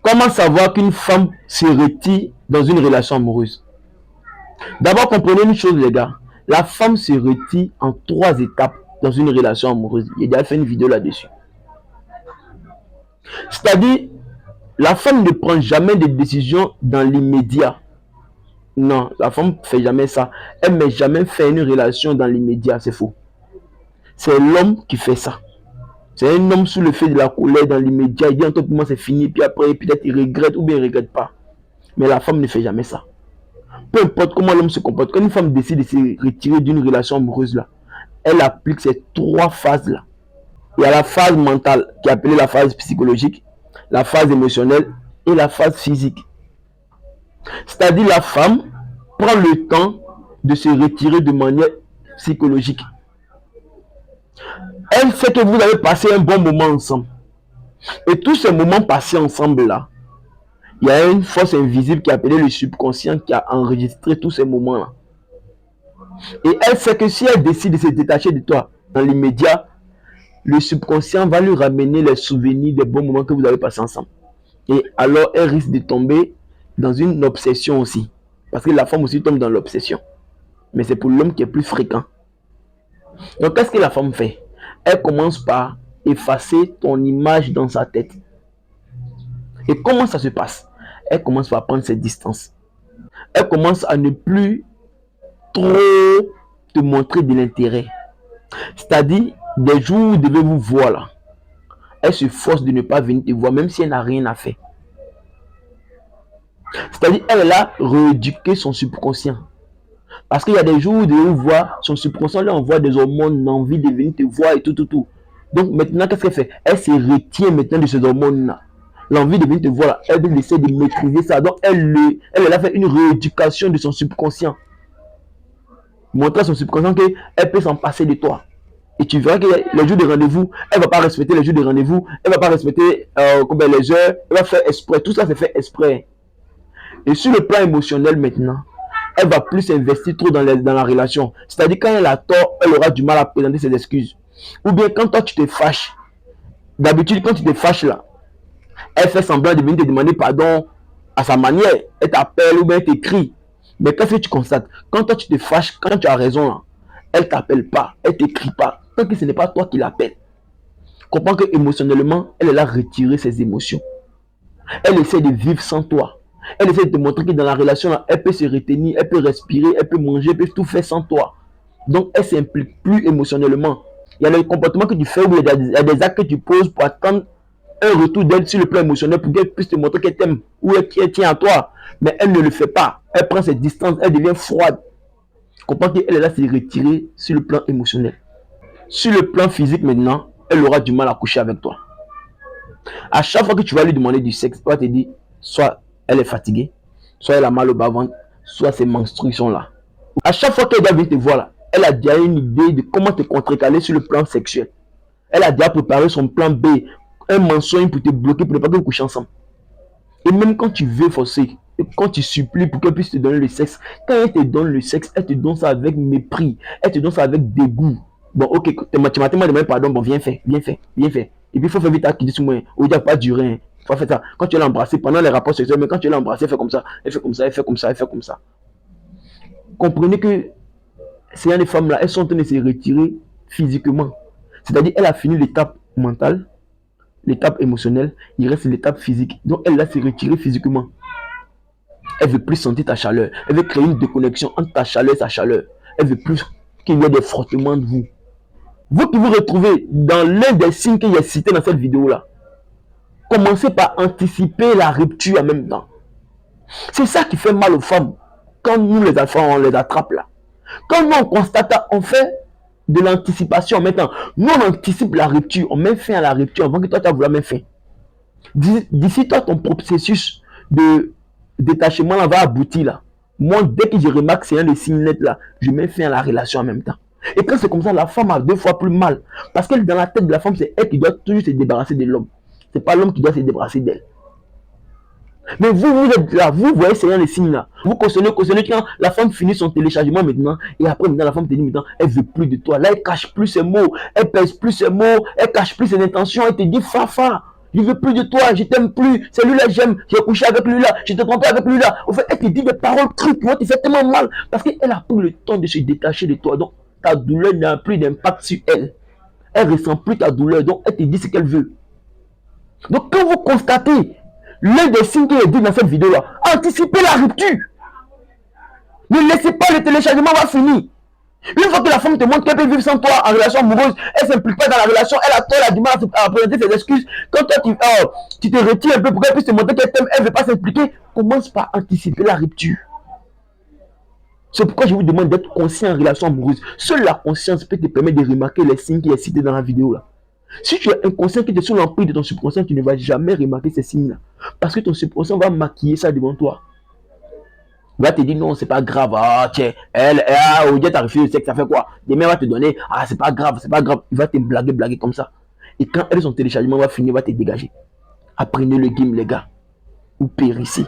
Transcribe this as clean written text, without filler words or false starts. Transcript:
Comment savoir qu'une femme se retire dans une relation amoureuse? D'abord, comprenez une chose, les gars. La femme se retire en 3 étapes dans une relation amoureuse. J'ai déjà fait une vidéo là-dessus. C'est-à-dire, la femme ne prend jamais de décision dans l'immédiat. Non, la femme ne fait jamais ça. Elle ne met jamais fait une relation dans l'immédiat. C'est faux. C'est l'homme qui fait ça. C'est un homme sous le fait de la colère dans l'immédiat. Il dit en tout moment c'est fini. Puis après, peut-être il regrette ou bien il ne regrette pas. Mais la femme ne fait jamais ça. Peu importe comment l'homme se comporte, quand une femme décide de se retirer d'une relation amoureuse là, elle applique ces 3 phases là. Il y a la phase mentale qui est appelée la phase psychologique, la phase émotionnelle et la phase physique. C'est-à-dire la femme prend le temps de se retirer de manière psychologique. Elle sait que vous avez passé un bon moment ensemble. Et tous ces moments passés ensemble là, il y a une force invisible qui est appelée le subconscient qui a enregistré tous ces moments là. Et elle sait que si elle décide de se détacher de toi dans l'immédiat, le subconscient va lui ramener les souvenirs des bons moments que vous avez passés ensemble. Et alors, elle risque de tomber dans une obsession aussi. Parce que la femme aussi tombe dans l'obsession. Mais c'est pour l'homme qui est plus fréquent. Donc, qu'est-ce que la femme fait? Elle commence par effacer ton image dans sa tête. Et comment ça se passe? Elle commence par prendre ses distances. Elle commence à ne plus trop te montrer de l'intérêt. C'est-à-dire, des jours où vous devez vous voir là, elle se force de ne pas venir te voir, même si elle n'a rien à faire. C'est-à-dire, elle a rééduqué son subconscient. Parce qu'il y a des jours où vous devez vous voir, son subconscient lui envoie des hormones, l'envie de venir te voir et tout. Donc maintenant, qu'est-ce qu'elle fait? Elle se retient maintenant de ces hormones-là. L'envie de venir te voir, là, elle essaie de maîtriser ça. Donc elle a fait une rééducation de son subconscient. Montrer à son subconscient qu'elle peut s'en passer de toi. Et tu verras que les jours de rendez-vous, elle ne va pas respecter les jours de rendez-vous, elle ne va pas respecter les heures, elle va faire exprès. Tout ça, c'est fait exprès. Et sur le plan émotionnel maintenant, elle va plus s'investir trop dans la relation. C'est-à-dire quand elle a tort, elle aura du mal à présenter ses excuses. Ou bien quand toi tu te fâches, d'habitude quand tu te fâches là, elle fait semblant de venir te demander pardon à sa manière. Elle t'appelle ou bien elle t'écrit. Mais qu'est-ce que tu constates? Quand toi tu te fâches, quand tu as raison là, elle t'appelle pas, elle t'écrit pas. Tant que ce n'est pas toi qui l'appelle. Comprends que émotionnellement, elle a retiré ses émotions. Elle essaie de vivre sans toi. Elle essaie de te montrer que dans la relation là, elle peut se retenir, elle peut respirer, elle peut manger, elle peut tout faire sans toi. Donc elle s'implique plus émotionnellement. Il y a des comportements que tu fais ou il y a des actes que tu poses pour attendre un retour d'elle sur le plan émotionnel pour qu'elle puisse te montrer qu'elle t'aime ou qu'elle tient à toi. Mais elle ne le fait pas. Elle prend ses distances, elle devient froide. Comprends qu'elle est là, s'est retirée sur le plan émotionnel. Sur le plan physique maintenant, elle aura du mal à coucher avec toi. À chaque fois que tu vas lui demander du sexe, elle va te dire soit elle est fatiguée, soit elle a mal au bas-ventre, soit ses menstruations là. À chaque fois qu'elle doit venir te voir là, elle a déjà une idée de comment te contrecarrer sur le plan sexuel. Elle a déjà préparé son plan B, un mensonge pour te bloquer, pour ne pas que vous couchiez ensemble. Et même quand tu veux forcer, et quand tu supplies pour qu'elle puisse te donner le sexe, quand elle te donne le sexe, elle te donne ça avec mépris, elle te donne ça avec dégoût. Bon, ok, tu m'as demandé pardon, bon, viens faire. Et puis il faut faire vite à qui dit sur moi, ou dire pas durer. Hein. Faut faire ça. Quand tu l'as embrassé pendant les rapports sexuels, mais quand tu l'as embrassé, elle fait comme ça, elle fait comme ça, elle fait comme ça, elle fait comme ça. Comprenez que ces femmes-là, elles sont en train de se retirer physiquement. C'est-à-dire, elle a fini l'étape mentale, l'étape émotionnelle, il reste l'étape physique. Donc, elle va se retirer physiquement. Elle veut plus sentir ta chaleur. Elle veut créer une déconnexion entre ta chaleur et sa chaleur. Elle veut plus qu'il y ait des frottements de vous. Vous qui vous retrouvez dans l'un des signes qu'il y a cité dans cette vidéo-là, commencez par anticiper la rupture en même temps. C'est ça qui fait mal aux femmes. Quand nous les enfants, on les attrape là. Quand nous on constate, on fait de l'anticipation en même temps. Nous on anticipe la rupture, on met fin à la rupture avant que toi tu as voulu mettre fin. D'ici toi ton processus de détachement là va aboutir là. Moi dès que je remarque que c'est un des signes nets là, je mets fin à la relation en même temps. Et quand c'est comme ça, la femme a 2 fois plus mal. Parce que dans la tête de la femme, c'est elle qui doit toujours se débarrasser de l'homme. C'est pas l'homme qui doit se débarrasser d'elle. Mais vous êtes là, vous voyez c'est les signes là. Vous cautionnez quand la femme finit son téléchargement maintenant, et après maintenant la femme te dit maintenant, elle veut plus de toi. Là, elle cache plus ses mots, elle pèse plus ses mots, elle cache plus ses intentions, elle te dit fafa. Je veux plus de toi, je t'aime plus. Celui-là, j'aime. J'ai couché avec lui-là. Je te trompé avec lui-là. En fait, elle te dit des paroles trucs qui vont te faire tellement mal. Parce qu'elle a pris le temps de se détacher de toi. Donc, ta douleur n'a plus d'impact sur elle. Elle ne ressent plus ta douleur. Donc, elle te dit ce qu'elle veut. Donc, quand vous constatez l'un des signes qu'il est dit dans cette vidéo-là, anticipez la rupture. Ne laissez pas le téléchargement va finir. Une fois que la femme te montre qu'elle peut vivre sans toi en relation amoureuse, elle ne s'implique pas dans la relation, elle a tort, elle a du mal à présenter ses excuses. Quand toi tu te retires un peu pour qu'elle puisse te montrer qu'elle t'aime, elle ne veut pas s'impliquer, commence par anticiper la rupture. C'est pourquoi je vous demande d'être conscient en relation amoureuse. Seule la conscience peut te permettre de remarquer les signes qui sont cités dans la vidéo là. Si tu es inconscient, que tu es sous l'emprise de ton subconscient, tu ne vas jamais remarquer ces signes-là. Parce que ton subconscient va maquiller ça devant toi. Il va te dire non, c'est pas grave. Ah, tiens, au dieu, t'as refusé le sexe, ça fait quoi? Demain, il va te donner, ah, c'est pas grave, c'est pas grave. Il va te blaguer comme ça. Et quand elle, son téléchargement va finir, il va te dégager. Apprenez le game, les gars. Ou périssez.